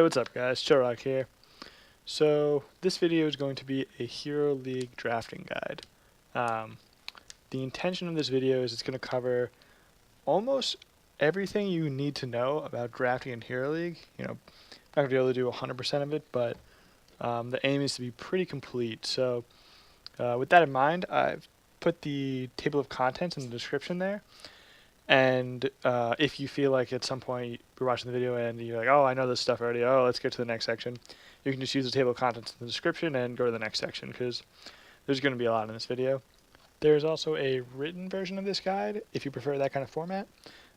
what's up guys, Chillrock here. So this video is going to be a Hero League drafting guide. The intention of this video is it's going to cover almost everything you need to know about drafting in Hero League. Not going to be able to do 100% of it, but the aim is to be pretty complete. So with that in mind, I've put the table of contents in the description there. And if you feel like at some point you're watching the video and you're like, oh, I know this stuff already, oh, let's get to the next section, you can just use the table of contents in the description and go to the next section because there's going to be a lot in this video. There's also a written version of this guide if you prefer that kind of format.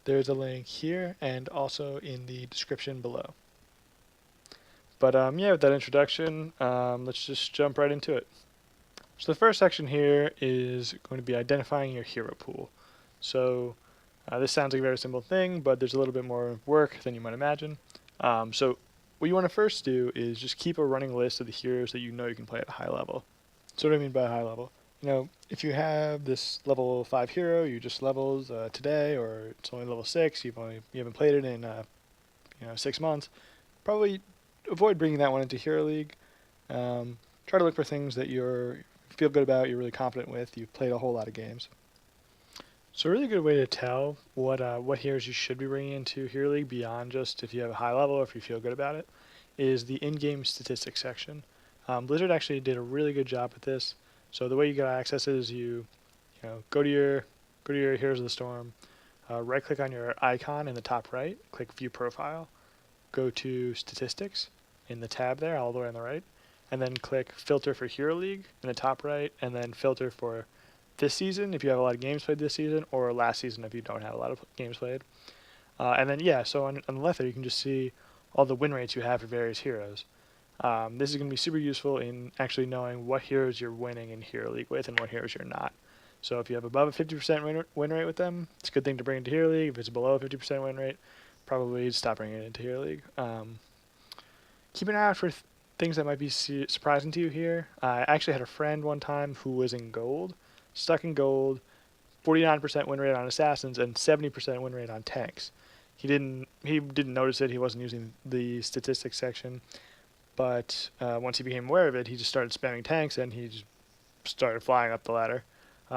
There's a link here and also in the description below. But yeah, with that introduction, let's just jump right into it. So the first section here is going to be identifying your hero pool. So this sounds like a very simple thing, but there's a little bit more work than you might imagine. So what you want to first do is just keep a running list of the heroes that you know you can play at a high level. So what do I mean by high level? If you have this level 5 hero you just leveled today, or it's only level 6, you haven't played it in 6 months, probably avoid bringing that one into Hero League. Try to look for things that you feel good about, you're really confident with, you've played a whole lot of games. So a really good way to tell what heroes you should be bringing into Hero League beyond just if you have a high level or if you feel good about it is the in-game statistics section. Blizzard actually did a really good job with this. So the way you get access is you go to your Heroes of the Storm, right click on your icon in the top right, click View Profile, go to Statistics in the tab there all the way on the right, and then click Filter for Hero League in the top right, and then filter for this season if you have a lot of games played this season, or last season if you don't have a lot of games played. And then so on the left there you can just see all the win rates you have for various heroes. This is going to be super useful in actually knowing what heroes you're winning in Hero League with and what heroes you're not. So if you have above a 50% win rate with them, it's a good thing to bring into Hero League. If it's below a 50% win rate, probably stop bringing it into Hero League. Keep an eye out for things that might be surprising to you here. I actually had a friend one time who was in gold, stuck in gold, 49% win rate on assassins and 70% win rate on tanks. He didn't notice it. He wasn't using the statistics section, but once he became aware of it, he just started spamming tanks and he just started flying up the ladder.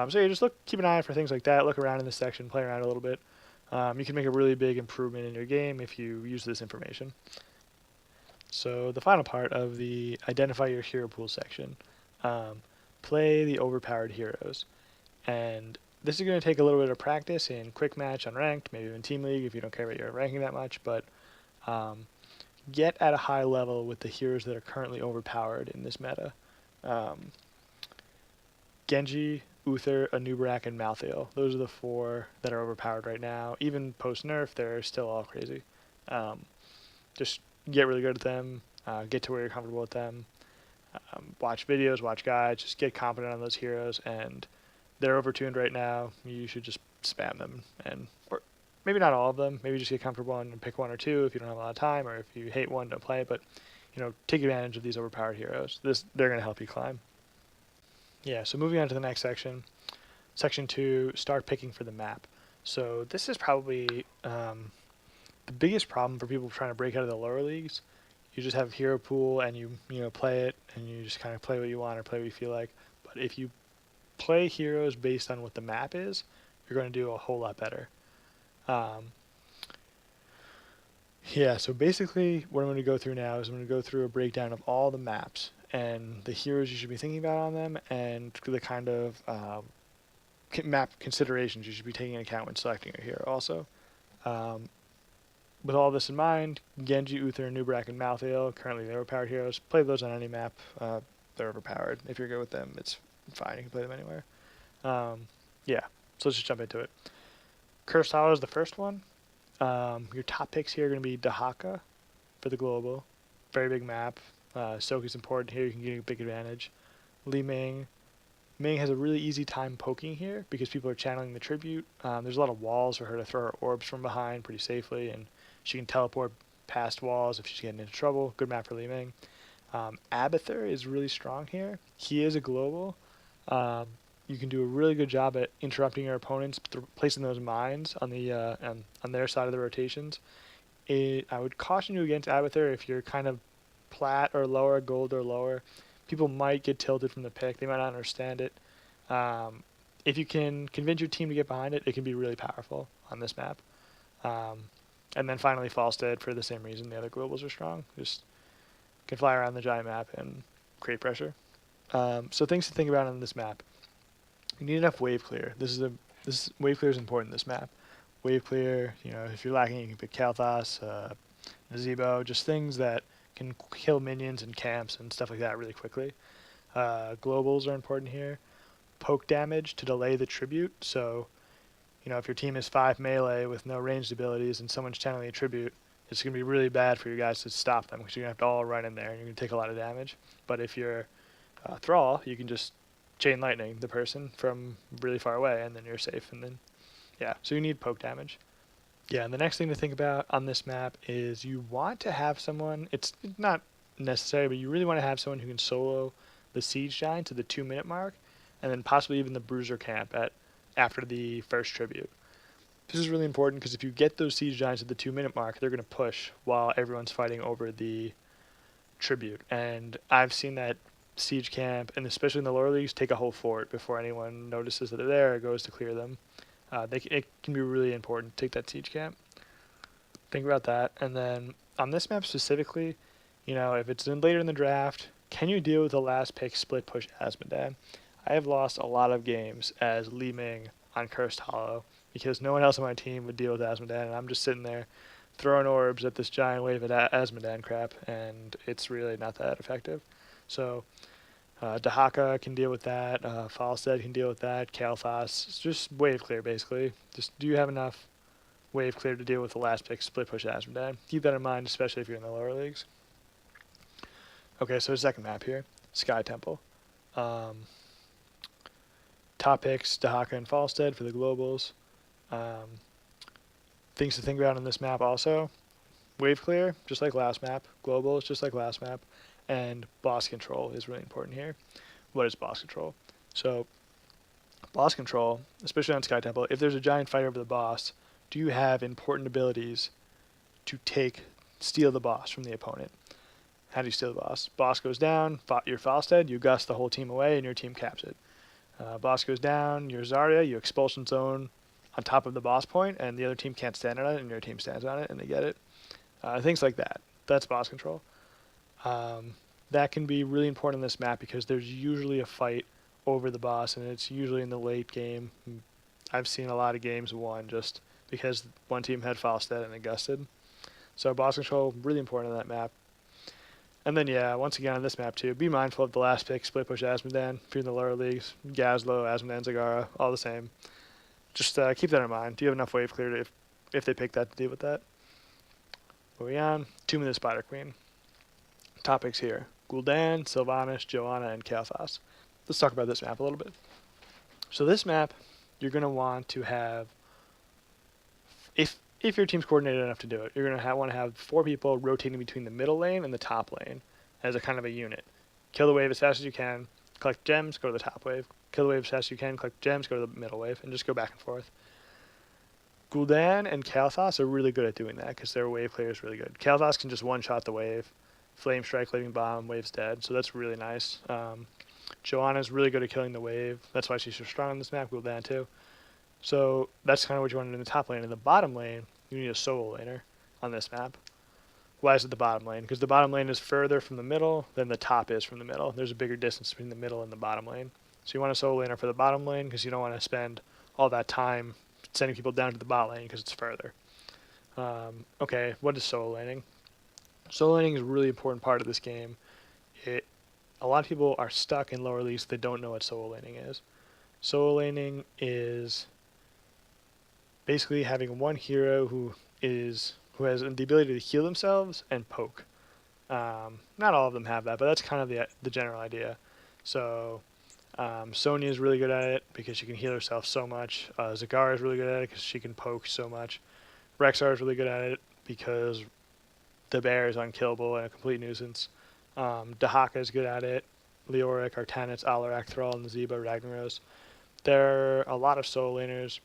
So you just keep an eye out for things like that. Look around in this section, play around a little bit. You can make a really big improvement in your game if you use this information. So the final part of the identify your hero pool section, play the overpowered heroes. And this is going to take a little bit of practice in quick match, unranked, maybe even team league if you don't care about your ranking that much, but get at a high level with the heroes that are currently overpowered in this meta. Genji, Uther, Anub'arak, and Malthael. Those are the 4 that are overpowered right now. Even post-nerf, they're still all crazy. Just get really good at them, get to where you're comfortable with them, watch videos, watch guides, just get confident on those heroes, and they're overtuned right now. You should just spam them, or maybe not all of them. Maybe just get comfortable and pick 1 or 2 if you don't have a lot of time, or if you hate one, don't play it. But take advantage of these overpowered heroes. They're going to help you climb. Yeah. So moving on to the next section, section 2, start picking for the map. So this is probably the biggest problem for people trying to break out of the lower leagues. You just have a hero pool and you play it and you just kind of play what you want or play what you feel like. But if you play heroes based on what the map is, you're going to do a whole lot better. Yeah, so basically what I'm going to go through now is I'm going to go through a breakdown of all the maps and the heroes you should be thinking about on them and the kind of map considerations you should be taking into account when selecting your hero also. With all this in mind, Genji, Uther, Anub'arak, and Malthael, currently they're overpowered heroes. Play those on any map. They're overpowered. If you're good with them, it's fine. You can play them anywhere. Yeah, so let's just jump into it. Cursed Hollow is the first one. Your top picks here are going to be Dahaka for the global. Very big map. Soki's important here. You can get a big advantage. Li Ming. Ming has a really easy time poking here because people are channeling the tribute. There's a lot of walls for her to throw her orbs from behind pretty safely, and she can teleport past walls if she's getting into trouble. Good map for Li Ming. Abathur is really strong here. He is a global. You can do a really good job at interrupting your opponents, placing those mines on the on their side of the rotations. I would caution you against Abathur if you're kind of plat or lower, gold or lower. People might get tilted from the pick. They might not understand it. If you can convince your team to get behind it, it can be really powerful on this map. And then finally Falstead for the same reason. The other globals are strong. Just can fly around the giant map and create pressure. So things to think about on this map. You need enough wave clear. This wave clear is important in this map. Wave clear, if you're lacking, you can pick Kalthas, Nazebo, just things that can kill minions and camps and stuff like that really quickly. Globals are important here. Poke damage to delay the tribute. So, if your team is 5 melee with no ranged abilities and someone's channeling a tribute, it's going to be really bad for you guys to stop them because you're going to have to all run in there and you're going to take a lot of damage. But if you're Thrall, you can just chain lightning the person from really far away and then you're safe. And then, so you need poke damage. Yeah, and the next thing to think about on this map is you want to have someone, it's not necessary, but you really want to have someone who can solo the Siege Giant to the 2-minute mark, and then possibly even the Bruiser camp after the first tribute. This is really important because if you get those Siege Giants at the 2-minute mark, they're going to push while everyone's fighting over the tribute. And I've seen that Siege camp, and especially in the lower leagues, take a whole fort before anyone notices that they're there or goes to clear them. It can be really important to take that Siege camp. Think about that. And then on this map specifically, if it's later in the draft, can you deal with the last pick split push Asmodan? I have lost a lot of games as Li Ming on Cursed Hollow because no one else on my team would deal with Asmodan, and I'm just sitting there throwing orbs at this giant wave of Asmodan crap, and it's really not that effective. So Dahaka can deal with that. Falstead can deal with that. Kalthas. It's just wave clear, basically. Just do you have enough wave clear to deal with the last pick split push Asmodan? Keep that in mind, especially if you're in the lower leagues. Okay, so second map here. Sky Temple. Top picks, Dahaka and Falstead for the globals. Things to think about on this map also. Wave clear, just like last map. Globals, just like last map. And boss control is really important here. What is boss control? So, boss control, especially on Sky Temple, if there's a giant fight over the boss, do you have important abilities to steal the boss from the opponent? How do you steal the boss? Boss goes down, you're Falstead, you gust the whole team away, and your team caps it. Boss goes down, you're Zarya, you expulsion zone on top of the boss point, and the other team can't stand on it, and your team stands on it, and they get it. Things like that. That's boss control. That can be really important in this map because there's usually a fight over the boss, and it's usually in the late game. I've seen a lot of games won just because one team had Falstead and they gusted. So boss control, really important on that map. And then, once again on this map too, be mindful of the last pick, split push Asmodan. If you're in the lower leagues, Gazlo, Asmodan, Zagara, all the same. Just keep that in mind. Do you have enough wave clear if they pick that to deal with that? Moving on, Tomb of the Spider Queen. Topics here. Gul'dan, Sylvanas, Joanna, and Kalthas. Let's talk about this map a little bit. So this map, you're going to want to have, if your team's coordinated enough to do it, you're going to want to have 4 people rotating between the middle lane and the top lane as a kind of a unit. Kill the wave as fast as you can, collect gems, go to the top wave. Kill the wave as fast as you can, collect gems, go to the middle wave, and just go back and forth. Gul'dan and Kalthas are really good at doing that because their wave clear is really good. Kalthas can just one-shot the wave. Flame Strike, Living Bomb, wave's dead, so that's really nice. Joanna's really good at killing the wave. That's why she's so strong on this map, Gul'dan too. So that's kind of what you want in the top lane. In the bottom lane, you need a solo laner on this map. Why is it the bottom lane? Because the bottom lane is further from the middle than the top is from the middle. There's a bigger distance between the middle and the bottom lane. So you want a solo laner for the bottom lane because you don't want to spend all that time sending people down to the bot lane because it's further. Okay, what is solo laning? Solo laning is a really important part of this game. A lot of people are stuck in lower leagues. They don't know what solo laning is. Solo laning is basically having one hero who has the ability to heal themselves and poke. Not all of them have that, but that's kind of the general idea. So Sonya is really good at it because she can heal herself so much. Zagara is really good at it because she can poke so much. Braxxis is really good at it because the bear is unkillable and a complete nuisance. Dahaka is good at it. Leoric, Artanix, Alarak, Thrall, Nazeba, Ragnaros. There are a lot of solo laners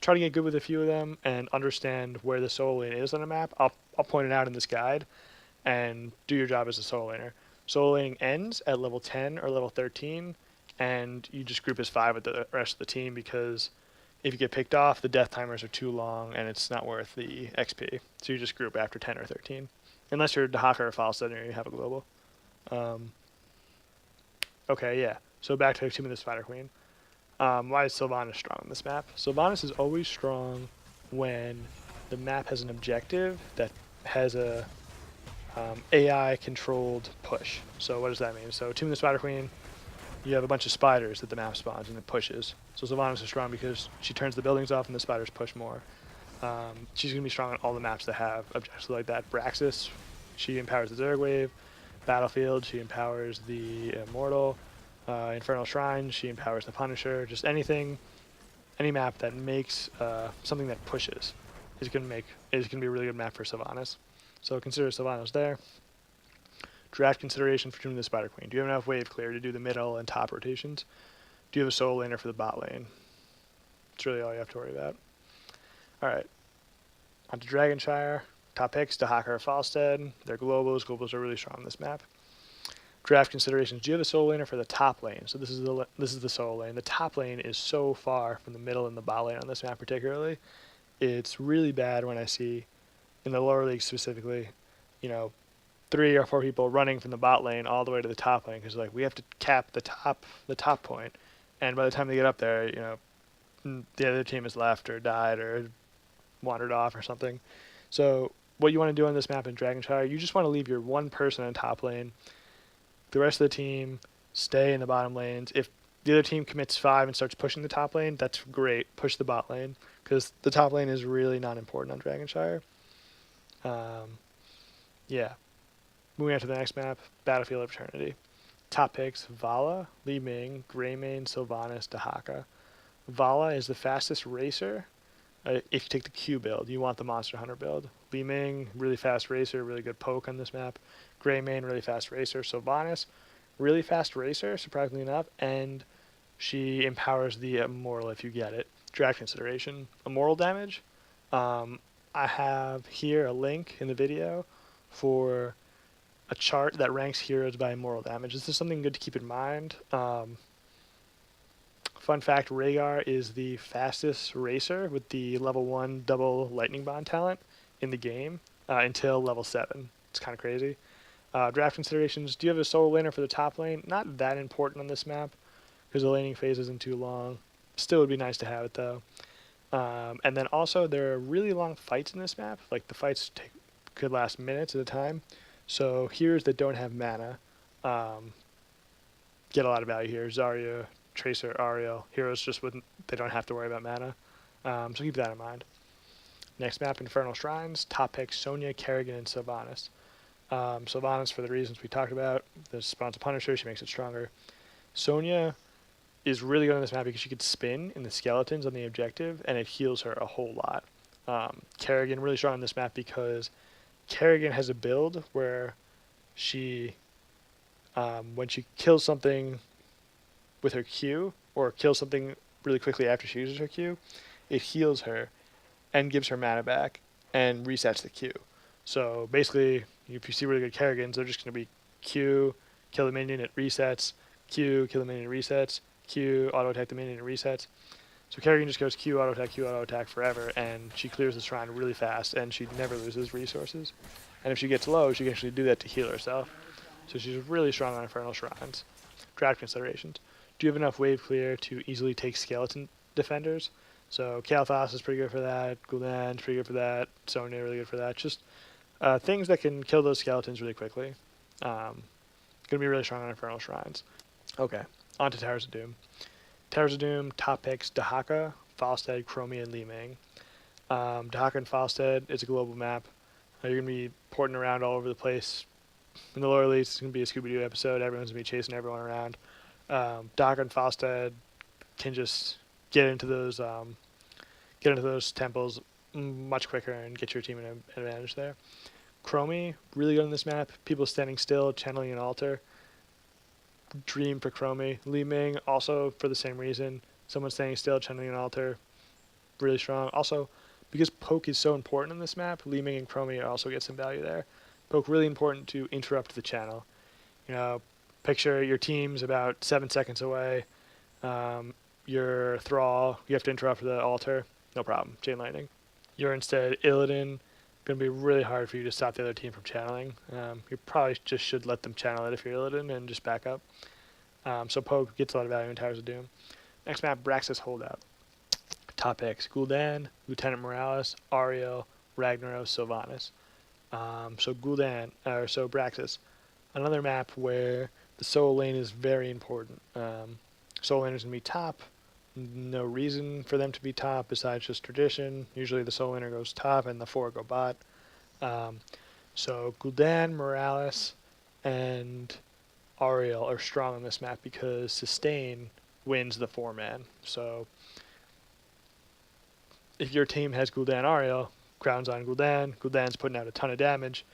try to get good with a few of them and understand where the solo lane is on a map. I'll point it out in this guide and do your job as a solo laner. Solo laning ends at level 10 or level 13, and you just group as 5 with the rest of the team, because if you get picked off, the death timers are too long and it's not worth the XP. So you just group after 10 or 13. Unless you're Dahaka or Falstad and you have a global. Okay, yeah. So back to Tomb of the Spider Queen. Why is Sylvanas strong on this map? Sylvanas is always strong when the map has an objective that has a AI-controlled push. So what does that mean? So Tomb of the Spider Queen, you have a bunch of spiders that the map spawns and it pushes. So Sylvanas is strong because she turns the buildings off and the spiders push more. She's going to be strong on all the maps that have objectives like that. Braxxis, she empowers the Zerg Wave. Battlefield, she empowers the Immortal. Infernal Shrines, she empowers the Punisher. Just anything, any map that makes something that pushes is going to be a really good map for Sylvanas. So consider Sylvanas there. Draft consideration for Tomb of the Spider Queen. Do you have enough wave clear to do the middle and top rotations? Do you have a solo laner for the bot lane? That's really all you have to worry about. Alright. On to Dragon Shire. Top picks, Dahaka or Falstad. They're globals. Globals are really strong on this map. Draft considerations. Do you have a solo laner for the top lane? So this is the solo lane. The top lane is so far from the middle and the bot lane on this map particularly. It's really bad when I see, in the lower leagues specifically, 3 or 4 people running from the bot lane all the way to the top lane, because like we have to cap the top point, and by the time they get up there, the other team has left or died or wandered off or something. So what you want to do on this map in Dragonshire, you just want to leave your one person in top lane. The rest of the team stay in the bottom lanes. If the other team commits 5 and starts pushing the top lane, that's great. Push the bot lane, because the top lane is really not important on Dragonshire. Yeah. Moving on to the next map, Battlefield of Eternity. Top picks, Vala, Li Ming, Greymane, Sylvanas, Dahaka. Vala is the fastest racer. If you take the Q build, you want the Monster Hunter build. Li Ming, really fast racer, really good poke on this map. Greymane, really fast racer. Sylvanas, really fast racer, surprisingly enough, and she empowers the Immortal if you get it. Draft consideration. Immortal damage. I have here a link in the video for a chart that ranks heroes by immortal damage. This is something good to keep in mind. Fun fact, Rhaegar is the fastest racer with the level 1 double lightning bond talent in the game until level 7. It's kind of crazy. Draft considerations. Do you have a solo laner for the top lane? Not that important on this map because the laning phase isn't too long. Still would be nice to have it though. And then also there are really long fights in this map. Like the fights could last minutes at a time. So heroes that don't have mana get a lot of value here. Zarya, Tracer, Ariel. Heroes they don't have to worry about mana. So keep that in mind. Next map, Infernal Shrines. Top picks, Sonya, Kerrigan, and Sylvanas. Sylvanas for the reasons we talked about. The spawns a Punisher, she makes it stronger. Sonya is really good on this map because she could spin in the skeletons on the objective, and it heals her a whole lot. Kerrigan really strong on this map because Kerrigan has a build where she, when she kills something with her Q, or kills something really quickly after she uses her Q, it heals her and gives her mana back and resets the Q. So basically, if you see really good Kerrigans, they're just going to be Q, kill the minion, it resets, Q, kill the minion, it resets, Q, auto-attack the minion, it resets. So Kerrigan just goes Q, auto-attack forever, and she clears the shrine really fast, and she never loses resources. And if she gets low, she can actually do that to heal herself. So she's really strong on Infernal Shrines. Draft considerations. Do you have enough wave clear to easily take skeleton defenders? So Kael'thas is pretty good for that, Gul'dan's pretty good for that, Sonya really good for that. Just things that can kill those skeletons really quickly. Going to be really strong on Infernal Shrines. Okay, on to Towers of Doom. Towers of Doom, top picks, Dahaka, Falstad, Chromie, and Li Ming. Dahaka and Falstad, it's a global map. You're going to be porting around all over the place. In the lower leagues, it's going to be a Scooby-Doo episode. Everyone's going to be chasing everyone around. Dahaka and Falstad can just get into those temples much quicker and get your team an advantage there. Chromie, really good on this map. People standing still, channeling an altar. Dream for Chromie. Li Ming, also for the same reason. Someone standing still, channeling an altar. really strong. Also, because poke is so important in this map, Leeming and Chromie also get some value there. Poke really important to interrupt the channel. You know, picture your team's about 7 seconds away. Your Thrall, you have to interrupt the altar. No problem. Chain Lightning. You're instead Illidan. Going to be really hard for you to stop the other team from channeling. You probably just should let them channel it if you're Illidan and just back up. So Poke gets a lot of value in Towers of Doom. Next map, Braxxis Holdout. Top picks: Gul'dan, Lieutenant Morales, Ariel, Ragnaros, Sylvanas. So Braxxis, another map where the solo lane is very important. Solo laners can be top. No reason for them to be top besides just tradition. Usually the solo laner goes top and the 4 go bot. So Gul'dan, Morales, and Ariel are strong on this map because sustain wins the 4-man. So if your team has Gul'dan, Ariel, crowns on Gul'dan, Gul'dan's putting out a ton of damage,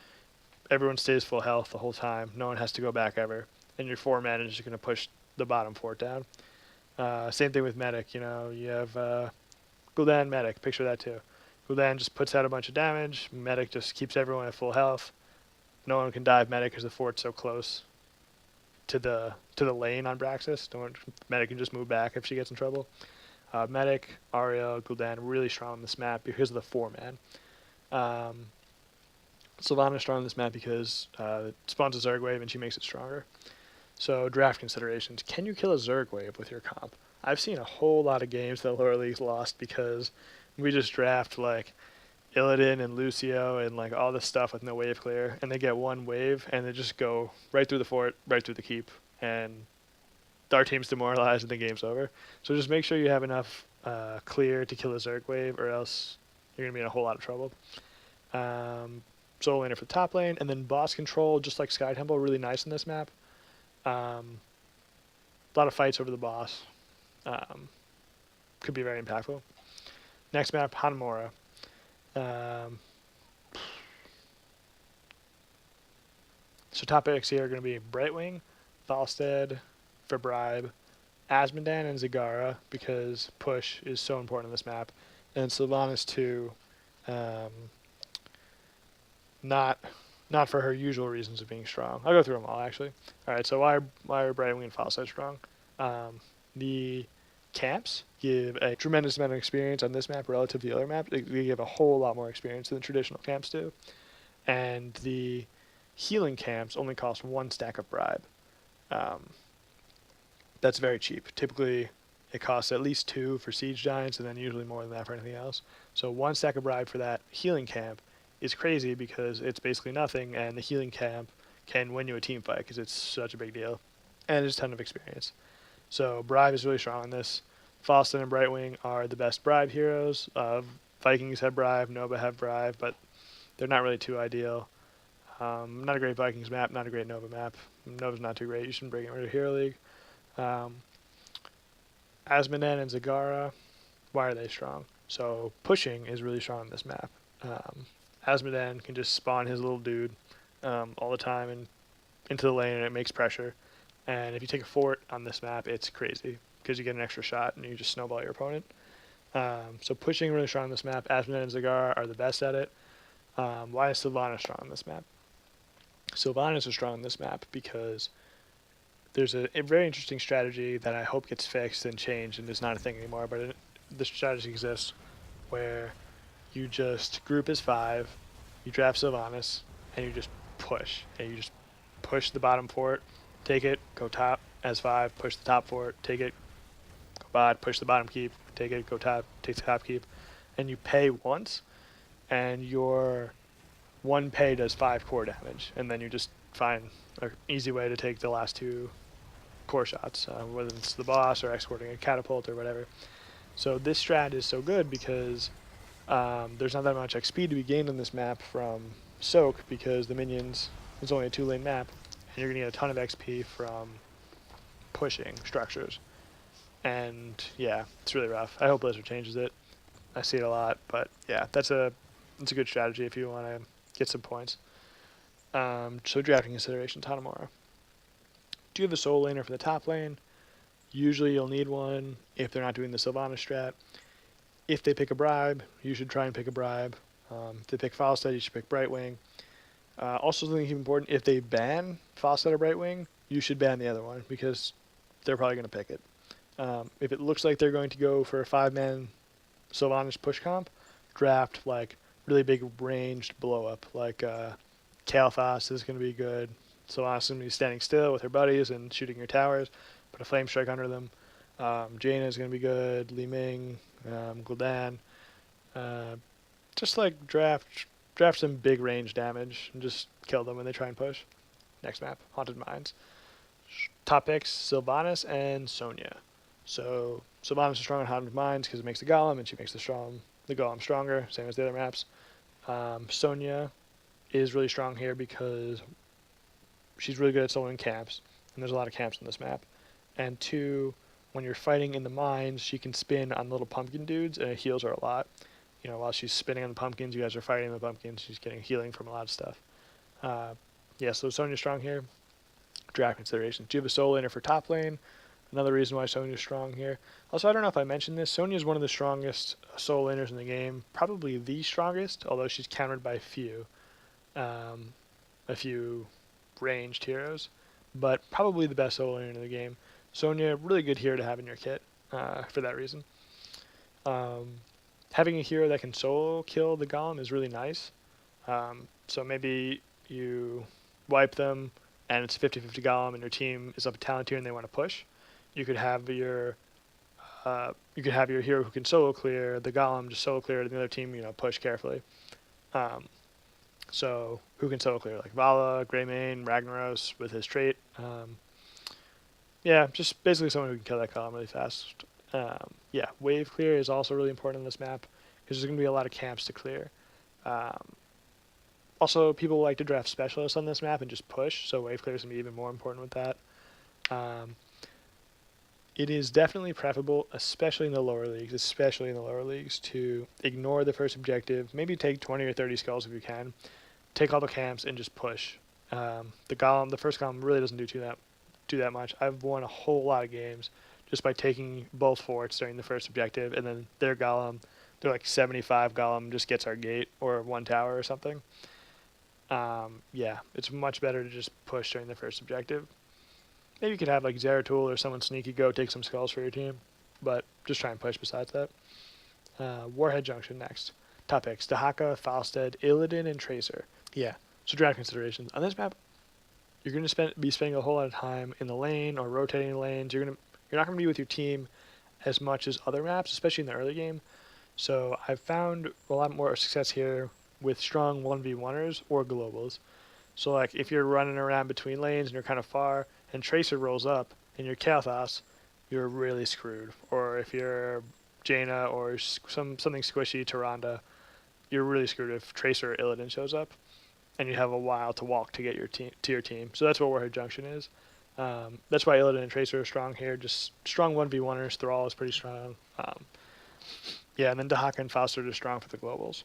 everyone stays full health the whole time, no one has to go back ever, and your 4-man is just going to push the bottom fort down. Same thing with Medic, you know, you have Gul'dan, Medic, picture that too. Gul'dan just puts out a bunch of damage, Medic just keeps everyone at full health, no one can dive Medic because the fort's so close to the lane on Braxxis. Medic can just move back if she gets in trouble. Medic, Ariel, Gul'dan really strong on this map because of the 4-man. Sylvanas strong on this map because it spawns a Zerg wave and she makes it stronger. So draft considerations. Can you kill a Zerg wave with your comp? I've seen a whole lot of games that lower leagues lost because we just draft like Illidan and Lucio and like all this stuff with no wave clear, and they get one wave and they just go right through the fort, right through the keep, and our team's demoralized and the game's over. So just make sure you have enough clear to kill a Zerg wave, or else you're going to be in a whole lot of trouble. Solo laner for the top lane, and then boss control, just like Sky Temple, really nice in this map. A lot of fights over the boss. Could be very impactful. Next map, Hanamura. So top picks here are going to be Brightwing, Falstead for Bribe, Asmodan and Zagara because push is so important in this map, and Sylvanas too. Not for her usual reasons of being strong. I'll go through them all actually. All right, so why are Brightwing and Falstead strong? The camps give a tremendous amount of experience on this map relative to the other map. They give a whole lot more experience than the traditional camps do. And the healing camps only cost 1 stack of Bribe. That's very cheap. Typically, it costs at least 2 for Siege Giants, and then usually more than that for anything else. So 1 stack of Bribe for that healing camp is crazy because it's basically nothing, and the healing camp can win you a team fight because it's such a big deal. And there's a ton of experience. So Bribe is really strong on this. Falston and Brightwing are the best Bribe heroes. Vikings have Bribe, Nova have Bribe, but they're not really too ideal. Not a great Vikings map, not a great Nova map. Nova's not too great. You shouldn't bring it to Hero League. Asmodan and Zagara, why are they strong? So pushing is really strong on this map. Asmodan can just spawn his little dude all the time and into the lane, and it makes pressure. And if you take a fort on this map, it's crazy because you get an extra shot and you just snowball your opponent. So pushing really strong on this map. Asmodan and Zagara are the best at it. Why is Sylvanas strong on this map? Sylvanas is strong on this map because there's a very interesting strategy that I hope gets fixed and changed and is not a thing anymore, but this strategy exists where you just group as 5, you draft Sylvanas, and you just push. And you just push the bottom fort, take it, go top as 5, push the top fort, take it, go bot, push the bottom keep, take it, go top, take the top keep. And you pay once, and your 1 pay does 5 core damage. And then you just find an easy way to take the last 2 core shots, whether it's the boss or escorting a catapult or whatever. So this strat is so good because there's not that much XP to be gained on this map from Soak because the minions, it's only a 2-lane map, and you're going to get a ton of XP from pushing structures. And yeah, it's really rough. I hope Blizzard changes it. I see it a lot, but yeah, it's a good strategy if you want to get some points. So drafting considerations, Hanamura. Do you have a solo laner for the top lane? Usually you'll need one if they're not doing the Sylvanas strat. if they pick a bribe, you should try and pick a bribe. If they pick Falstad, you should pick Brightwing. Also, something important, if they ban Falstad or Brightwing, you should ban the other one because they're probably going to pick it. If it looks like they're going to go for a 5-man Sylvanas push comp, draft like really big ranged blow up. Like Kael'thas is going to be good. Sylvanas is going to be standing still with her buddies and shooting your towers. Put a flame strike under them. Jaina is going to be good. Li Ming, Gul'dan. Just like draft some big range damage and just kill them when they try and push. Next map, Haunted Mines. Top picks, Sylvanas and Sonya. So Sylvanas is strong on Haunted Mines because it makes the golem and she makes the golem stronger, same as the other maps. Sonya is really strong here because she's really good at soloing camps, and there's a lot of camps on this map. And 2, when you're fighting in the mines, she can spin on little pumpkin dudes, and it heals her a lot. You know, while she's spinning on the pumpkins, you guys are fighting the pumpkins, she's getting healing from a lot of stuff. Yeah, so Sonya's strong here. Draft considerations. Do you have a solo laner for top lane? Another reason why Sonya's strong here. Also, I don't know if I mentioned this, Sonya's one of the strongest solo laners in the game. Probably the strongest, although she's countered by a few ranged heroes. But probably the best solo laner in the game. Sonya, really good hero to have in your kit for that reason. Having a hero that can solo kill the golem is really nice. So maybe you wipe them and it's a 50-50 golem and your team is up a talent tier and they want to push. You could have your hero who can solo clear the golem, just solo clear, and the other team, push carefully. So who can solo clear? Like Vala, Greymane, Ragnaros with his trait. Yeah, just basically someone who can kill that golem really fast. Yeah, wave clear is also really important on this map because there's going to be a lot of camps to clear. Also, people like to draft specialists on this map and just push, so wave clear is going to be even more important with that. It is definitely preferable, especially in the lower leagues, to ignore the first objective, maybe take 20 or 30 skulls if you can, take all the camps and just push. The first golem really doesn't do that much. I've won a whole lot of games just by taking both forts during the first objective, and then their like 75 golem just gets our gate or 1 tower or something. Yeah, it's much better to just push during the first objective. Maybe you could have like Zeratul or someone sneaky go take some skulls for your team, but just try and push besides that. Warhead Junction next. Top picks, Dahaka, Falstad, Illidan, and Tracer. Yeah, so draft considerations. On this map, you're going to be spending a whole lot of time in the lane or rotating lanes. You're not going to be with your team as much as other maps, especially in the early game. So I've found a lot more success here with strong 1v1ers or globals. So like if you're running around between lanes and you're kind of far and Tracer rolls up and you're Kael'thas, you're really screwed. Or if you're Jaina or something squishy, Tyrande, you're really screwed if Tracer or Illidan shows up and you have a while to walk to get your team. So that's what Warhead Junction is. That's why Illidan and Tracer are strong here. Just strong 1v1ers. Thrall is pretty strong. Yeah, and then Dahaka and Falstad are strong for the globals.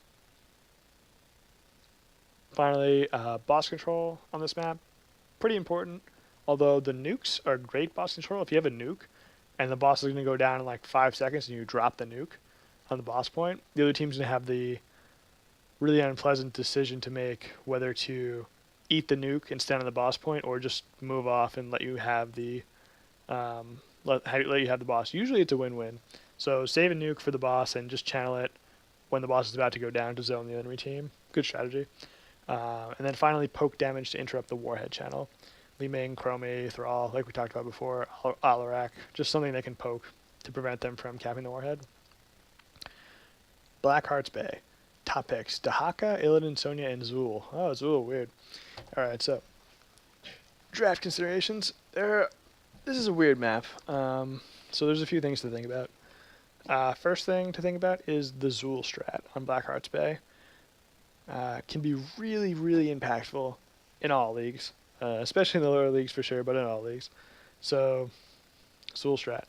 Finally, boss control on this map. Pretty important. Although the nukes are great boss control. If you have a nuke and the boss is going to go down in like 5 seconds and you drop the nuke on the boss point, the other team's going to have the really unpleasant decision to make whether to eat the nuke and stand on the boss point or just move off and let you have the boss. Usually it's a win-win. So save a nuke for the boss and just channel it when the boss is about to go down to zone the enemy team. Good strategy. And then finally poke damage to interrupt the warhead channel. Li Ming, Chromie, Thrall, like we talked about before, Alarak, just something they can poke to prevent them from capping the warhead. Blackheart's Bay. Top picks, Dahaka, Illidan, Sonya, and Zul. Oh, Zul, weird. Alright, so draft considerations. This is a weird map. So there's a few things to think about. First thing to think about is the Zul strat on Blackheart's Bay. Can be really, really impactful in all leagues, especially in the lower leagues for sure, but in all leagues. So, Zul strat.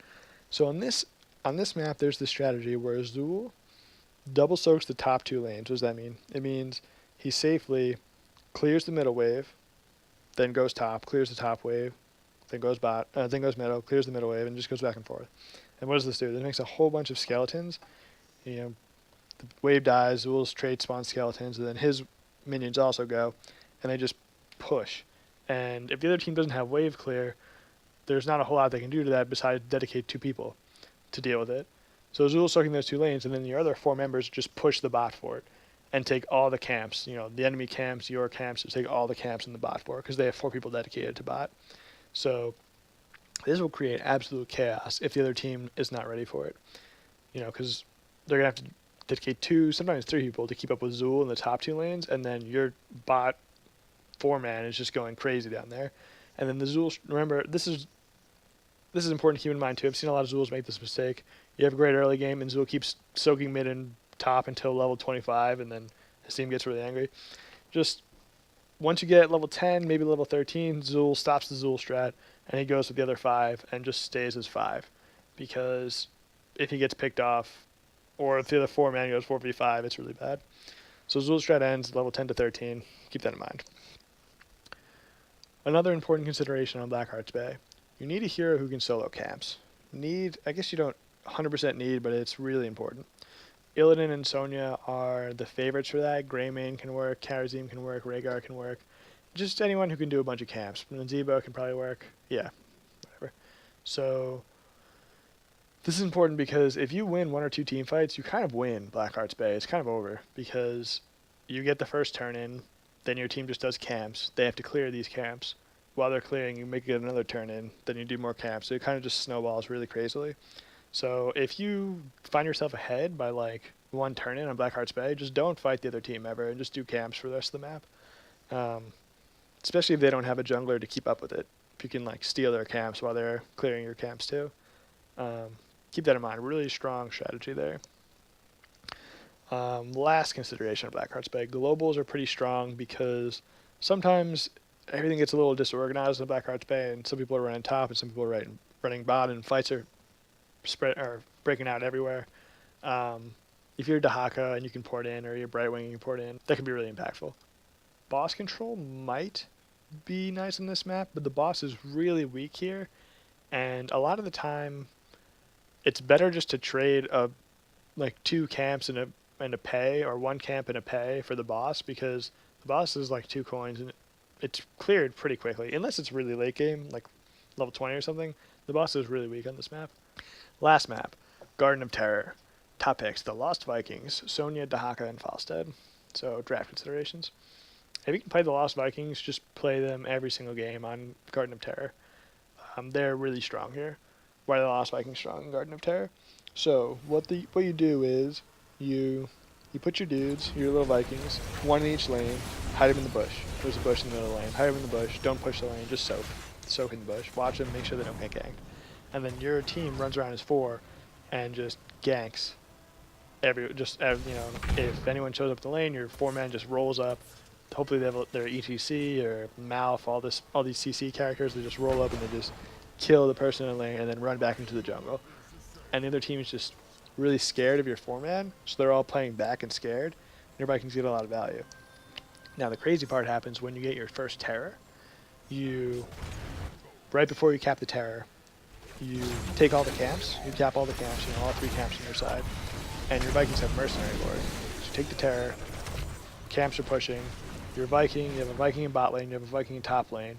So on this map, there's this strategy where Zul double soaks the top 2 lanes. What does that mean? It means he safely clears the middle wave, then goes top, clears the top wave, then goes middle, clears the middle wave, and just goes back and forth. And what does this do? This makes a whole bunch of skeletons, You know, the wave dies, Zool's trade spawns skeletons, and then his minions also go, and they just push. And if the other team doesn't have wave clear, there's not a whole lot they can do to that besides dedicate 2 people to deal with it. So Zool's soaking those 2 lanes, and then your other 4 members just push the bot fort and take all the camps. You know, the enemy camps, your camps, to take all the camps in the bot fort because they have 4 people dedicated to bot. So this will create absolute chaos if the other team is not ready for it. You know, because they're going to have to dedicate 2, sometimes 3 people to keep up with Zool in the top 2 lanes, and then your bot 4-man is just going crazy down there. And then the Zool, remember, this is important to keep in mind too. I've seen a lot of Zools make this mistake. You have a great early game, and Zool keeps soaking mid and top until level 25, and then his team gets really angry. Just once you get level 10, maybe level 13, Zool stops the Zool strat, and he goes with the other 5 and just stays as 5. Because if he gets picked off, or if the other 4-man goes 4v5, it's really bad. So Zool strat ends level 10 to 13. Keep that in mind. Another important consideration on Blackheart's Bay. You need a hero who can solo camps. I guess you don't 100% need, but it's really important. Illidan and Sonya are the favorites for that. Greymane can work, Karazim can work, Rhaegar can work. Just anyone who can do a bunch of camps. Nzebo can probably work. Yeah, whatever. So this is important because if you win 1 or 2 team fights, you kind of win Blackheart's Bay. It's kind of over because you get the first turn in, then your team just does camps. They have to clear these camps. While they're clearing, you make it another turn in, then you do more camps. So it kind of just snowballs really crazily. So if you find yourself ahead by like 1 turn in on Blackheart's Bay, just don't fight the other team ever and just do camps for the rest of the map. Especially if they don't have a jungler to keep up with it. If you can like steal their camps while they're clearing your camps too. Keep that in mind. Really strong strategy there. Last consideration of Blackheart's Bay. Globals are pretty strong because sometimes everything gets a little disorganized in Blackheart's Bay, and some people are running top and some people are running bot, and fights are breaking out everywhere. If you're Dahaka and you can port in, or you're Brightwing and you can port in, that can be really impactful. Boss control might be nice on this map, but the boss is really weak here, and a lot of the time it's better just to trade like 2 camps and a pay, or 1 camp and a pay for the boss, because the boss is like 2 coins and it's cleared pretty quickly, unless it's really late game, like level 20 or something. The boss is really weak on this map. Last map, Garden of Terror. Top picks, the Lost Vikings, Sonya, Dahaka, and Falstad. So draft considerations. If you can play the Lost Vikings, just play them every single game on Garden of Terror. They're really strong here. Why are the Lost Vikings strong in Garden of Terror? So what you do is you put your dudes, your little Vikings, 1 in each lane, hide them in the bush. There's a bush in the middle of the lane. Hide them in the bush. Don't push the lane. Just soak. Soak in the bush. Watch them. Make sure they don't get ganked. And then your team runs around as 4 and just ganks. If anyone shows up the lane, your 4-man just rolls up. Hopefully they have their ETC or Malf, all these CC characters. They just roll up and they just kill the person in the lane and then run back into the jungle. And the other team is just really scared of your 4-man, so they're all playing back and scared. Your Vikings get a lot of value. Now the crazy part happens when you get your first terror. Right before you cap the terror, you take all the camps, you cap all the camps, all 3 camps on your side, and your Vikings have Mercenary Lord. So you take the terror, camps are pushing, you have a Viking in bot lane, you have a Viking in top lane,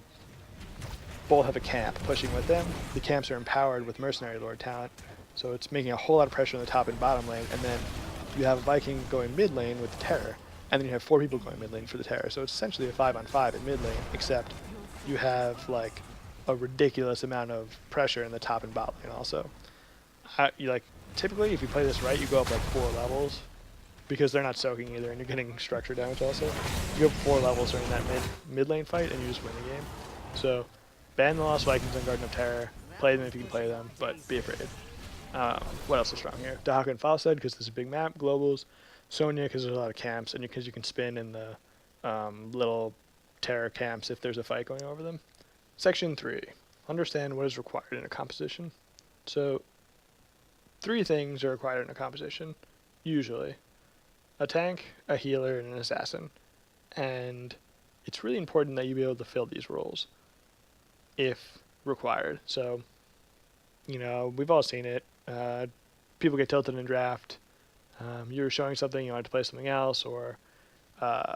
both have a camp pushing with them. The camps are empowered with Mercenary Lord talent, so it's making a whole lot of pressure on the top and bottom lane, and then you have a Viking going mid lane with the terror, and then you have 4 people going mid lane for the terror, so it's essentially a 5-on-5 in mid lane, except you have like a ridiculous amount of pressure in the top and bot lane also. Typically if you play this right, you go up like 4 levels, because they're not soaking either, and you're getting structure damage also. You go up 4 levels during that mid lane fight, and you just win the game. So ban the Lost Vikings on Garden of Terror, play them if you can play them, but be afraid. What else is strong here? Dahaka and Falstad, because this is a big map. Globals. Sonya, because there's a lot of camps, and because you can spin in the little terror camps if there's a fight going over them. Section 3. Understand what is required in a composition. So 3 things are required in a composition, usually. A tank, a healer, and an assassin. And it's really important that you be able to fill these roles if required. So, we've all seen it. People get tilted in draft. You were showing something, you wanted to play something else, or uh,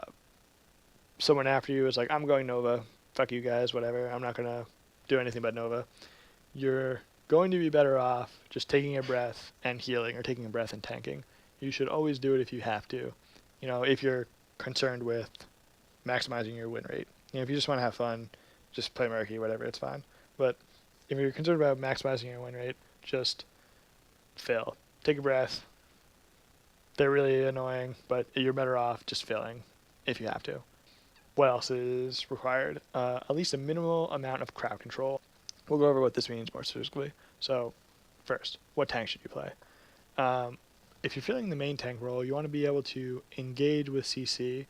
someone after you is like, I'm going Nova, fuck you guys, whatever, I'm not going to do anything but Nova. You're going to be better off just taking a breath and healing, or taking a breath and tanking. You should always do it if you have to. You know, if you're concerned with maximizing your win rate. You know, if you just want to have fun, just play Murky, whatever, it's fine. But if you're concerned about maximizing your win rate, just fail. Take a breath. They're really annoying, but you're better off just failing if you have to. What else is required? At least a minimal amount of crowd control. We'll go over what this means more specifically. So, first, what tank should you play? If you're filling the main tank role, you want to be able to engage with CC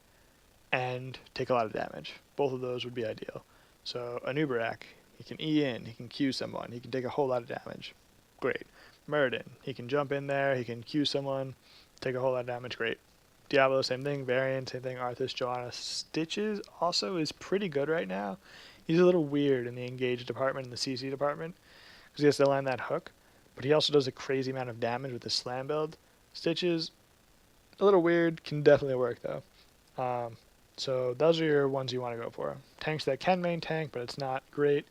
and take a lot of damage. Both of those would be ideal. So, Anubarak, he can E in, he can Q someone, he can take a whole lot of damage. Great. Muradin, he can jump in there, he can Q someone, take a whole lot of damage. Great. Diablo, same thing. Varian, same thing. Arthas, Joanna. Stitches also is pretty good right now. He's a little weird in the engage department and the CC department because he has to land that hook, but he also does a crazy amount of damage with his slam build. Stitches, a little weird, can definitely work though. So those are your ones you want to go for. Tanks that can main tank, but it's not great.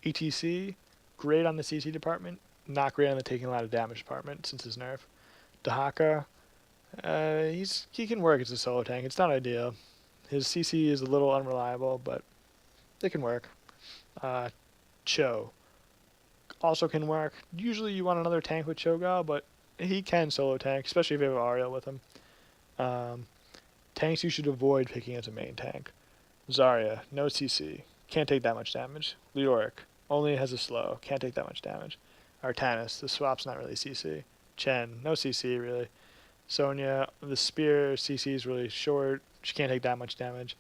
ETC, great on the CC department, not great on the taking a lot of damage department since his nerf. Dahaka, he can work as a solo tank. It's not ideal. His CC is a little unreliable, but it can work. Cho also can work. Usually you want another tank with Cho'Gall, but he can solo tank, especially if you have Ariel with him. Tanks you should avoid picking as a main tank. Zarya, no CC, can't take that much damage. Leoric, only has a slow, can't take that much damage. Artanis, the swap's not really CC. Chen, no CC really. Sonya, the spear CC is really short, she can't take that much damage.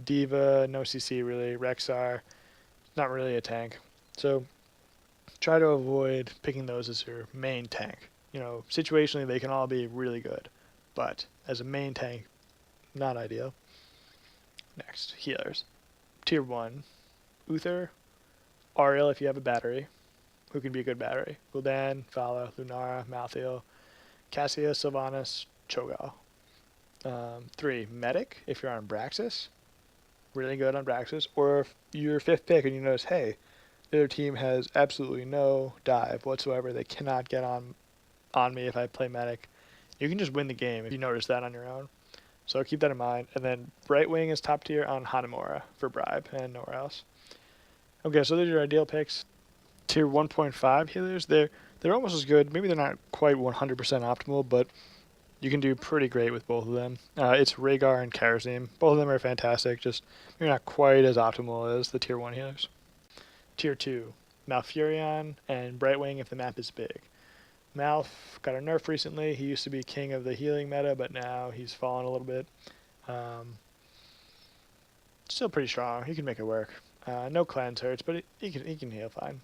Diva, no CC really. Rexar, not really a tank. So try to avoid picking those as your main tank. You know, situationally they can all be really good, but as a main tank, not ideal. Next, healers. Tier 1, Uther, Ariel if you have a battery, who can be a good battery. Gul'dan, Vala, Lunara, Malthael, Cassia, Sylvanas, Cho'Gall. 3, Medic if you're on Braxxis, really good on Braxxis. Or if you're 5th pick and you notice, hey, the other team has absolutely no dive whatsoever, they cannot get on me if I play Medic, you can just win the game if you notice that on your own. So keep that in mind. And then Brightwing is top tier on Hanamura for Bribe and nowhere else. Okay, so those are your ideal picks. Tier 1.5 healers, they're almost as good. Maybe they're not quite 100% optimal, but you can do pretty great with both of them. It's Rhaegar and Karazim. Both of them are fantastic, just maybe not quite as optimal as the Tier 1 healers. Tier 2, Malfurion and Brightwing if the map is big. Malf got a nerf recently. He used to be king of the healing meta, but now he's fallen a little bit. Still pretty strong. He can make it work. No cleanse hurts, but he can heal fine.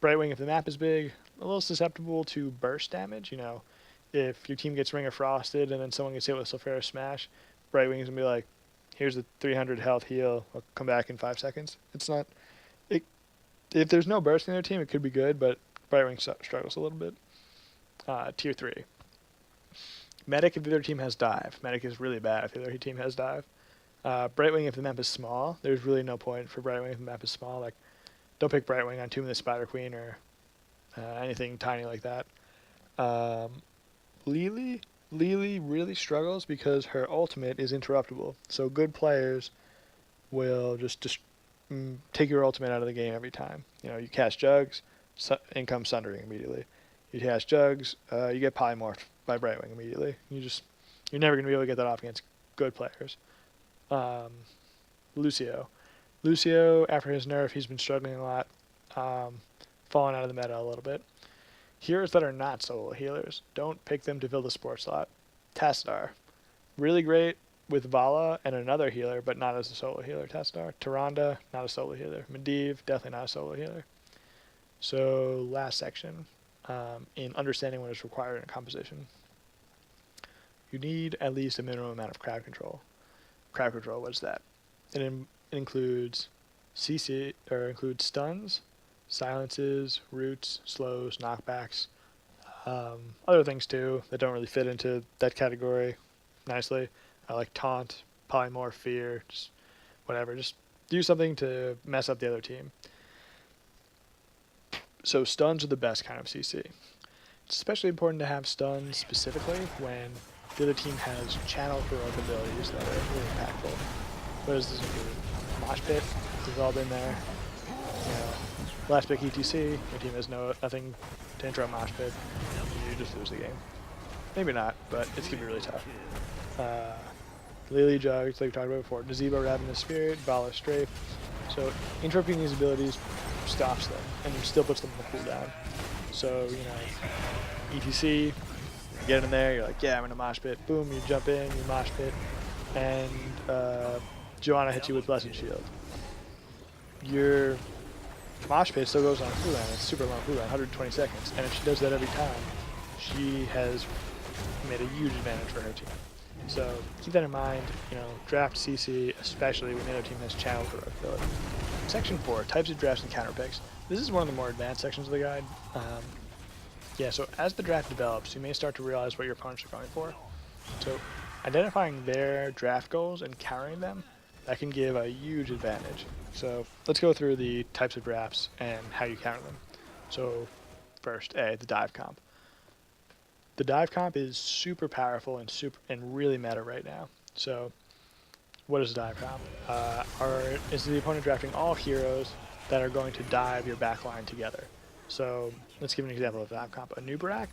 Brightwing, if the map is big, a little susceptible to burst damage. You know, if your team gets Ring of Frosted and then someone gets hit with Sulfuras Smash, Brightwing's gonna be like, here's a 300 health heal. I'll come back in 5 seconds. It's not. If there's no burst in their team, it could be good, but Brightwing struggles a little bit. Tier 3. Medic if the other team has dive. Medic is really bad if the other team has dive. Brightwing if the map is small. There's really no point for Brightwing if the map is small. Like, don't pick Brightwing on Tomb of the Spider Queen or anything tiny like that. Lily really struggles because her ultimate is interruptible. So good players will just take your ultimate out of the game every time. You know, you cast Jugs, in comes Sundering immediately. You cast Jugs, you get Polymorphed by Brightwing immediately. You're never going to be able to get that off against good players. Lucio, after his nerf, he's been struggling a lot, falling out of the meta a little bit. Heroes that are not solo healers, don't pick them to fill the support slot. Tassadar, really great with Vala and another healer, but not as a solo healer. Tassadar. Tyrande, not a solo healer. Medivh, definitely not a solo healer. So last section, in understanding what is required in a composition. You need at least a minimum amount of crowd control. Crowd control, what is that? It includes CC, or includes stuns, silences, roots, slows, knockbacks, Other things too that don't really fit into that category nicely, like taunt, polymorph, fear, just whatever. Just do something to mess up the other team. So stuns are the best kind of CC. It's especially important to have stuns specifically when the other team has channel heroic abilities that are really impactful. What does this include? Mosh Pit, we've all been there. You know, last pick ETC, your team has nothing to interrupt Mosh Pit, you just lose the game. Maybe not, but it's going to be really tough. Lily Jugs, like we talked about before, Gazebo, Ravenous Spirit, Valor Strafe. So interrupting these abilities stops them and still puts them on the cooldown. So, you know, ETC, you get in there, you're like, yeah, I'm in a mosh pit. Boom, you jump in, you mosh pit, and Joanna hits you with Blessed Shield. Your mosh pit still goes on cooldown. It's super long cooldown, 120 seconds. And if she does that every time, she has made a huge advantage for her team. So keep that in mind, you know, draft CC, especially when the other team has channel heroic ability. Section 4, types of drafts and counter picks. This is one of the more advanced sections of the guide. Yeah, so as the draft develops, you may start to realize what your opponents are going for. So identifying their draft goals and countering them, that can give a huge advantage. So let's go through the types of drafts and how you counter them. So first, A, the dive comp. The dive comp is super powerful and really meta right now. So what is a dive comp? Is the opponent drafting all heroes that are going to dive your backline together. So let's give an example of dive comp. A Nubarak,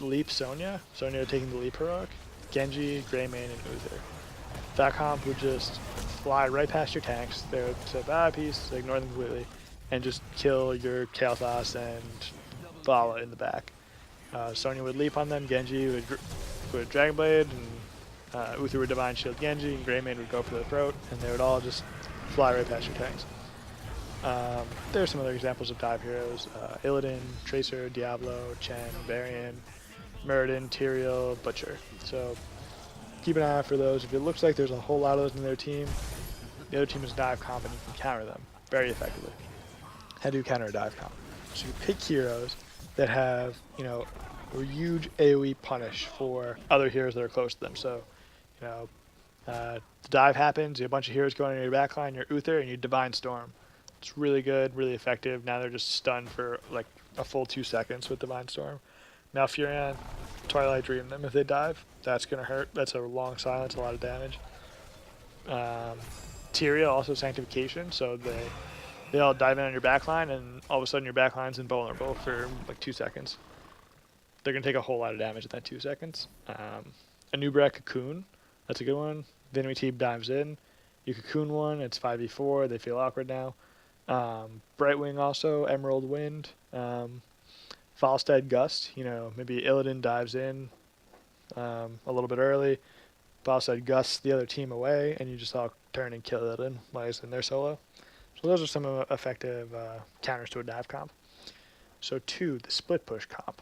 Leap Sonya taking the Leap heroic, Genji, Greymane, and Uther. That comp would just fly right past your tanks. They would say, peace, ignore them completely, and just kill your Kael'thas and Vala in the back. Sonya would leap on them, Genji would Dragon Blade, and Uther would Divine Shield Genji, and Greymane would go for the throat, and they would all just fly right past your tanks. There are some other examples of dive heroes. Illidan, Tracer, Diablo, Chen, Varian, Muradin, Tyrael, Butcher. So keep an eye out for those. If it looks like there's a whole lot of those in their team, the other team is dive comp and you can counter them very effectively. How do you counter a dive comp? So you pick heroes that have, you know, a huge AoE punish for other heroes that are close to them. So, you know, the dive happens, you have a bunch of heroes going in your backline, you're Uther, and you Divine Storm. It's really good, really effective. Now they're just stunned for like a full 2 seconds with Divine Storm. Malfurion, Twilight Dream them if they dive. That's going to hurt. That's a long silence, a lot of damage. Tyrael, also Sanctification, so they all dive in on your backline, and all of a sudden your backline's invulnerable for like 2 seconds. They're going to take a whole lot of damage in that 2 seconds. A Nubarak Cocoon, that's a good one. The enemy team dives in. You cocoon one, it's 5v4, they feel awkward now. Brightwing also, Emerald Wind. Falstad Gust, you know, maybe Illidan dives in a little bit early. Falstad gusts the other team away, and you just all turn and kill Illidan while he's in their solo. So those are some effective counters to a dive comp. So 2, the split push comp.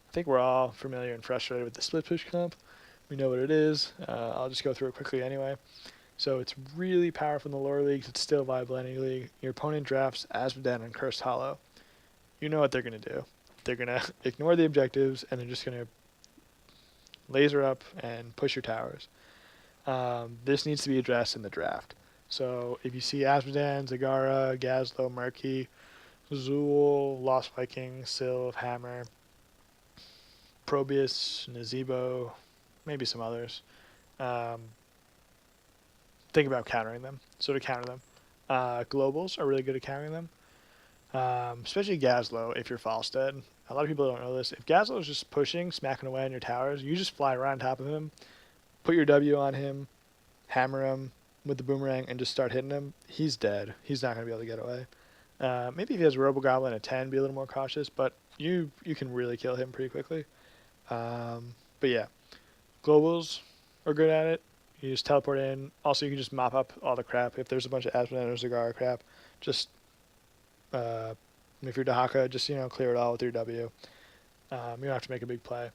I think we're all familiar and frustrated with the split push comp. We know what it is. I'll just go through it quickly anyway. So it's really powerful in the lower leagues. It's still viable in any league. Your opponent drafts Azmodan and Cursed Hollow. You know what they're going to do. They're going to ignore the objectives, and they're just going to laser up and push your towers. This needs to be addressed in the draft. So if you see Azmodan, Zagara, Gazlo, Murky, Zool, Lost Viking, Sylv, Hammer, Probius, Nazebo, maybe some others, think about countering them. So to counter them, globals are really good at countering them, especially Gazlo if you're Falstead. A lot of people don't know this. If Gazlo is just pushing, smacking away on your towers, you just fly right on top of him, put your W on him, hammer him with the boomerang, and just start hitting him. He's dead. He's not going to be able to get away. Maybe if he has Robogoblin at 10, be a little more cautious, but you can really kill him pretty quickly. But yeah, globals are good at it. You just teleport in. Also, you can just mop up all the crap. If there's a bunch of Azmodan or Zagara crap, just if you're Dahaka, just, you know, clear it all with your W. You don't have to make a big play.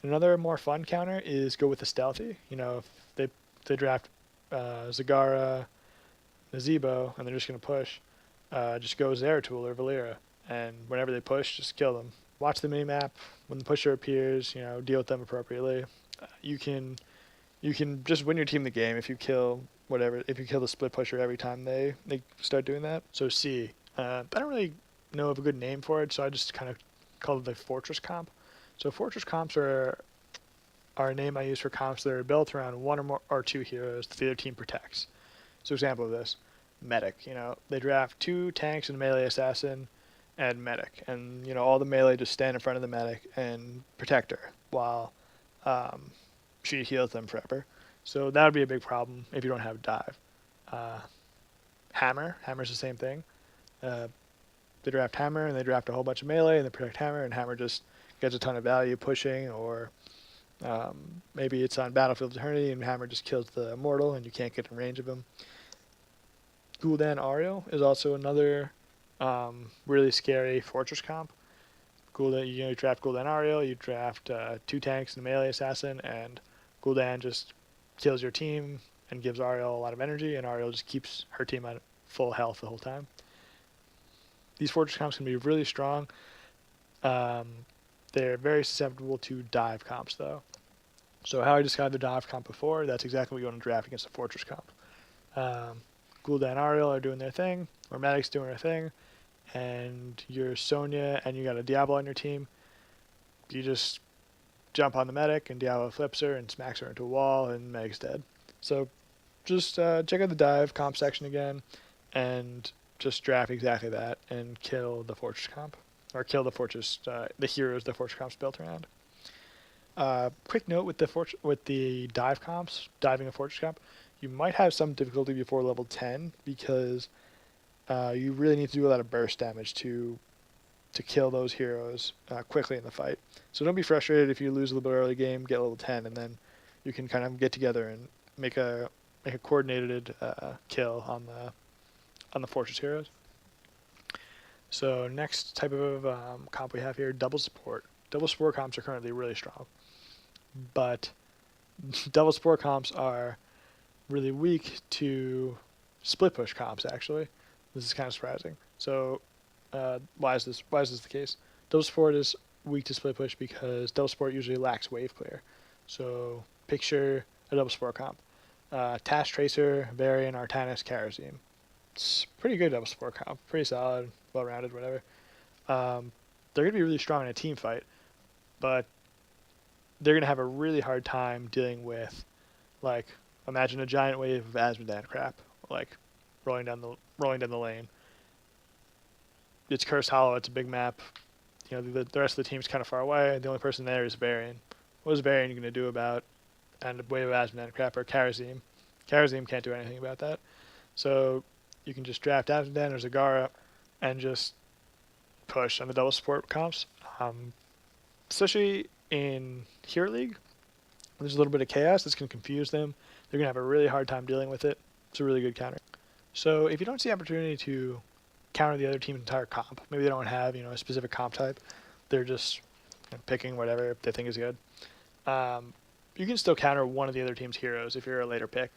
Another more fun counter is go with the stealthy. You know, if they draft Zagara, Nazebo, and they're just going to push, just go Zeratul or Valera. And whenever they push, just kill them watch the minimap. When the pusher appears, deal with them appropriately. You can just win your team the game if you kill the split pusher every time they start doing that. So C. I don't really know of a good name for it, so I just kind of call it the fortress comp. So fortress comps are a name I use for comps that are built around one or more or two heroes that the other team protects. So example of this, medic. They draft 2 tanks and a melee assassin and medic, and all the melee just stand in front of the medic and protect her while she heals them forever. So that would be a big problem if you don't have dive. Hammer's the same thing. They draft hammer and they draft a whole bunch of melee and they protect hammer, and hammer just gets a ton of value pushing, or maybe it's on Battlefield Eternity and hammer just kills the immortal and you can't get in range of him. Gul'dan Ariel is also another really scary fortress comp. You draft Gul'dan Ariel, you draft 2 tanks and a melee assassin, and Gul'dan just kills your team and gives Ariel a lot of energy, and Ariel just keeps her team at full health the whole time. These fortress comps can be really strong. They're very susceptible to dive comps, though. So how I described the dive comp before, that's exactly what you want to draft against a fortress comp. Gul'dan Ariel are doing their thing, or Medic's doing their thing, and you're Sonya and you got a Diablo on your team. You just jump on the medic and Diablo flips her and smacks her into a wall and Medic's dead. So just check out the dive comp section again and just draft exactly that and kill the fortress comp, or kill the fortress, the heroes the fortress comp's built around. Quick note with the dive comps, diving a fortress comp, you might have some difficulty before level 10 because you really need to do a lot of burst damage to kill those heroes quickly in the fight. So don't be frustrated if you lose a little bit early game, get level 10, and then you can kind of get together and make a coordinated kill on the fortress heroes. So next type of comp we have here, double support. Double support comps are currently really strong, but double support comps are really weak to split push comps. Actually, this is kind of surprising. So why is this the case? Double support is weak to split push because double support usually lacks wave clear. So picture a double support comp: Task Tracer, Varian, Artanis, Kerrigan. It's pretty good double support comp, pretty solid, well-rounded, whatever. They're going to be really strong in a team fight, but they're going to have a really hard time dealing with, like, imagine a giant wave of Azmodan crap, like rolling down the lane. It's Cursed Hollow. It's a big map. The rest of the team's kind of far away. The only person there is Varian. What is Varian going to do about a wave of Azmodan crap, or Kerrigan? Kerrigan can't do anything about that. So you can just draft Azmodan or Zagara and just push on the double support comps. Especially in Hero League, there's a little bit of chaos that's going to confuse them. They're going to have a really hard time dealing with it. It's a really good counter. So if you don't see opportunity to counter the other team's entire comp, maybe they don't have a specific comp type, they're just picking whatever they think is good. You can still counter one of the other team's heroes if you're a later pick,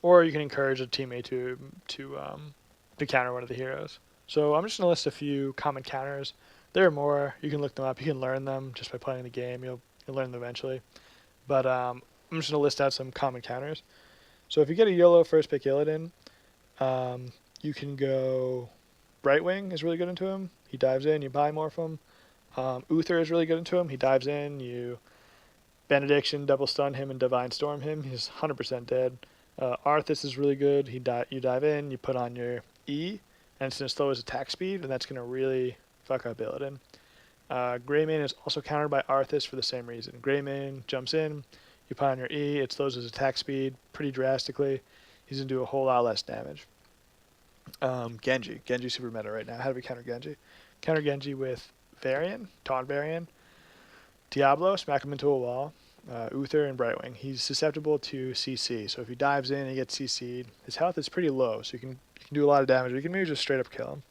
or you can encourage a teammate to counter one of the heroes. So I'm just going to list a few common counters. There are more. You can look them up. You can learn them just by playing the game. You'll learn them eventually. But I'm just going to list out some common counters. So if you get a YOLO first pick Illidan, you can go Brightwing is really good into him. He dives in, you buy more from him. Uther is really good into him. He dives in, you Benediction, double stun him, and Divine Storm him. He's 100% dead. Arthas is really good. You dive in, you put on your E, and it's going to slow his attack speed, and that's going to really fuck up Illidan. Greymane is also countered by Arthas for the same reason. Greymane jumps in, you put on your E, it slows his attack speed pretty drastically. He's going to do a whole lot less damage. Genji super meta right now. How do we counter Genji? Counter Genji with Varian, Taunt Varian, Diablo, smack him into a wall, Uther, and Brightwing. He's susceptible to CC, so if he dives in and he gets CC'd, his health is pretty low, so you can do a lot of damage. You can maybe just straight up kill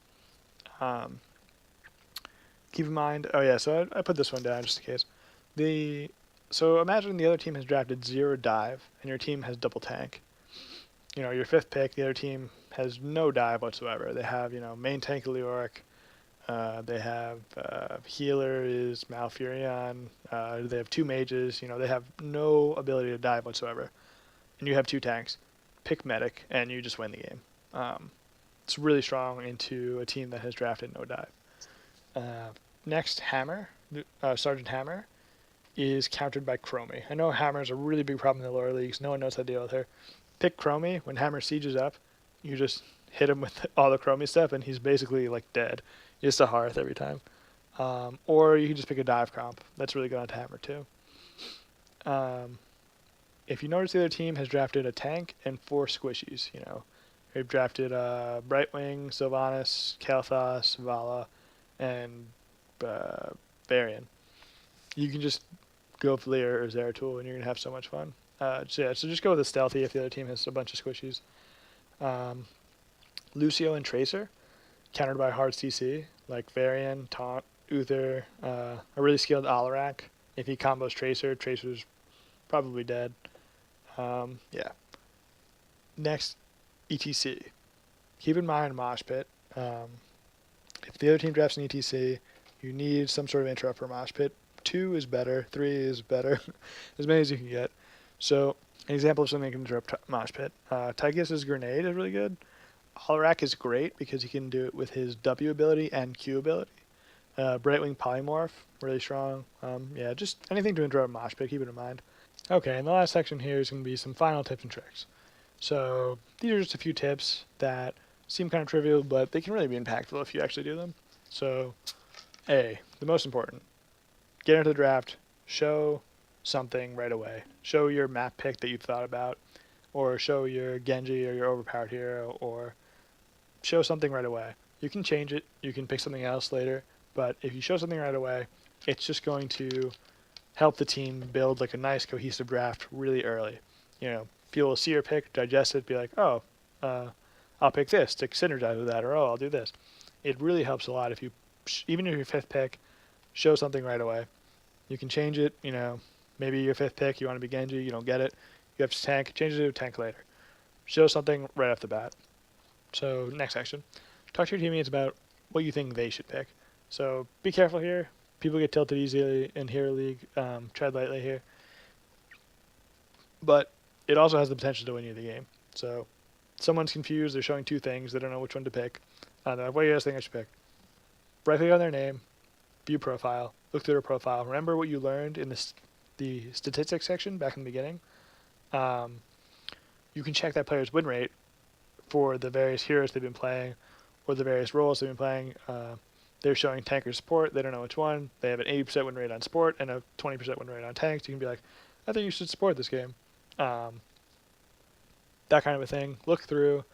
him. Keep in mind, so I put this one down just in case. So imagine the other team has drafted 0 dive, and your team has double tank. Your 5th pick, the other team has no dive whatsoever. They have, main tank Leoric, They have healer is Malfurion. They have 2 mages. You know, they have no ability to dive whatsoever. And you have 2 tanks. Pick medic, and you just win the game. It's really strong into a team that has drafted no dive. Next, Hammer, Sergeant Hammer, is countered by Chromie. I know Hammer is a really big problem in the lower leagues. No one knows how to deal with her. Pick Chromie. When Hammer sieges up, you just hit him with all the Chromie stuff, and he's basically like dead. Just a hearth every time. Or you can just pick a dive comp. That's really good on Hammer too. If you notice, the other team has drafted a tank and 4 squishies. You know, they've drafted Brightwing, Sylvanas, Kael'thas, Vala, and Varian. You can just go for Lear or Zeratul, and you're gonna have so much fun. So just go with a stealthy if the other team has a bunch of squishies. Lucio and Tracer, countered by hard CC, like Varian, Taunt, Uther, a really skilled Alarak. If he combos Tracer, Tracer's probably dead. Yeah. Next, ETC. Keep in mind Mosh Pit. If the other team drafts an ETC, you need some sort of interrupt for Mosh Pit. 2 is better, 3 is better, as many as you can get. So, an example of something that can interrupt Mosh Pit. Tychus's Grenade is really good. Alarak is great because he can do it with his W ability and Q ability. Brightwing Polymorph, really strong. Yeah, just anything to interrupt Mosh Pit, keep it in mind. Okay, and the last section here is going to be some final tips and tricks. So, these are just a few tips that seem kind of trivial, but they can really be impactful if you actually do them. So, A, the most important. Get into the draft, show something right away. Show your map pick that you've thought about, or show your Genji or your overpowered hero, or show something right away. You can change it, you can pick something else later, but if you show something right away, it's just going to help the team build like a nice cohesive draft really early. You know, people will see your pick, digest it, be like, oh, I'll pick this to synergize with that, or oh, I'll do this. It really helps a lot if you, even if your 5th pick, show something right away. You can change it, you know, maybe your 5th pick, you want to be Genji, you don't get it, you have to tank, change it to a tank later. Show something right off the bat. So, next section. Talk to your teammates about what you think they should pick. So, be careful here. People get tilted easily in Hero League. Tread lightly here. But it also has the potential to win you the game. So, someone's confused, they're showing 2 things, they don't know which one to pick. They're like, what do you guys think I should pick? Right click on their name, view profile, look through their profile. Remember what you learned in the statistics section back in the beginning. You can check that player's win rate for the various heroes they've been playing or the various roles they've been playing. They're showing tank or support. They don't know which one. They have an 80% win rate on support and a 20% win rate on tanks. You can be like, I think you should support this game. That kind of a thing. Look through,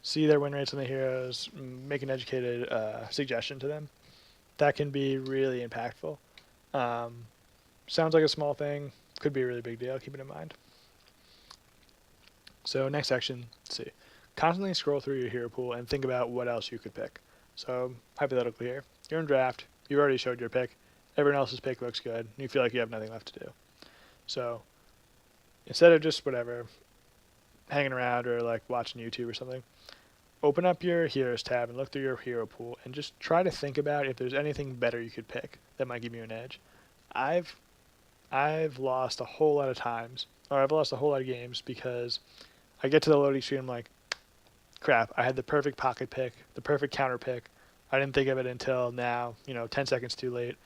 see their win rates on the heroes, make an educated suggestion to them. That can be really impactful. Sounds like a small thing, could be a really big deal. Keep it in mind. So next section, let's see. Constantly scroll through your hero pool and think about what else you could pick. So hypothetically here, you're in draft, you've already showed your pick, everyone else's pick looks good, and you feel like you have nothing left to do. So instead of just whatever, hanging around or like watching YouTube or something, open up your Heroes tab and look through your hero pool and just try to think about if there's anything better you could pick that might give you an edge. I've lost a whole lot of times, or I've lost a whole lot of games because I get to the loading screen, I'm like, crap, I had the perfect pocket pick, the perfect counter pick. I didn't think of it until now, 10 seconds too late,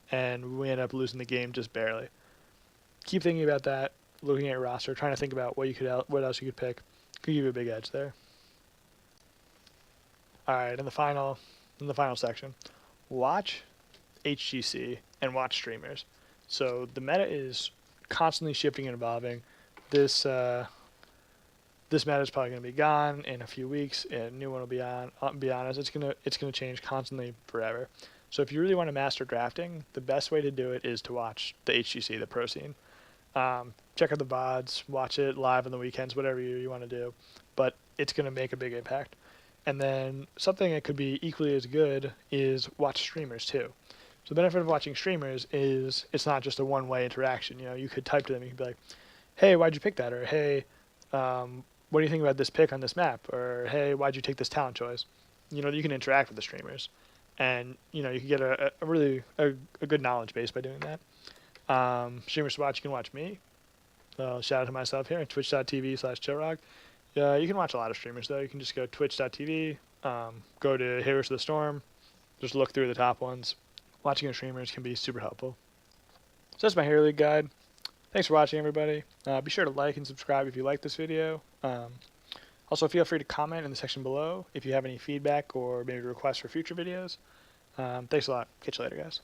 and we end up losing the game just barely. Keep thinking about that, looking at your roster, trying to think about what else you could pick. Could give you a big edge there. All right, in the final section, watch HGC and watch streamers. So the meta is constantly shifting and evolving. This meta is probably going to be gone in a few weeks, and a new one will be on. I'll be honest, it's gonna change constantly forever. So if you really want to master drafting, the best way to do it is to watch the HGC, the pro scene. Check out the VODs, watch it live on the weekends, whatever you want to do. But it's going to make a big impact. And then something that could be equally as good is watch streamers too. So the benefit of watching streamers is it's not just a one-way interaction. You could type to them, you could be like, hey, why'd you pick that? Or hey, what do you think about this pick on this map? Or hey, why'd you take this talent choice? You can interact with the streamers. and you can get a really good knowledge base by doing that. Streamers to watch, you can watch me. Shout out to myself here, twitch.tv/chillrock. You can watch a lot of streamers though. You can just go twitch.tv, go to Heroes of the Storm, just look through the top ones. Watching your streamers can be super helpful. So that's my Hero League guide. Thanks for watching, everybody. Be sure to like and subscribe if you like this video. Also, feel free to comment in the section below if you have any feedback or maybe requests for future videos. Thanks a lot. Catch you later, guys.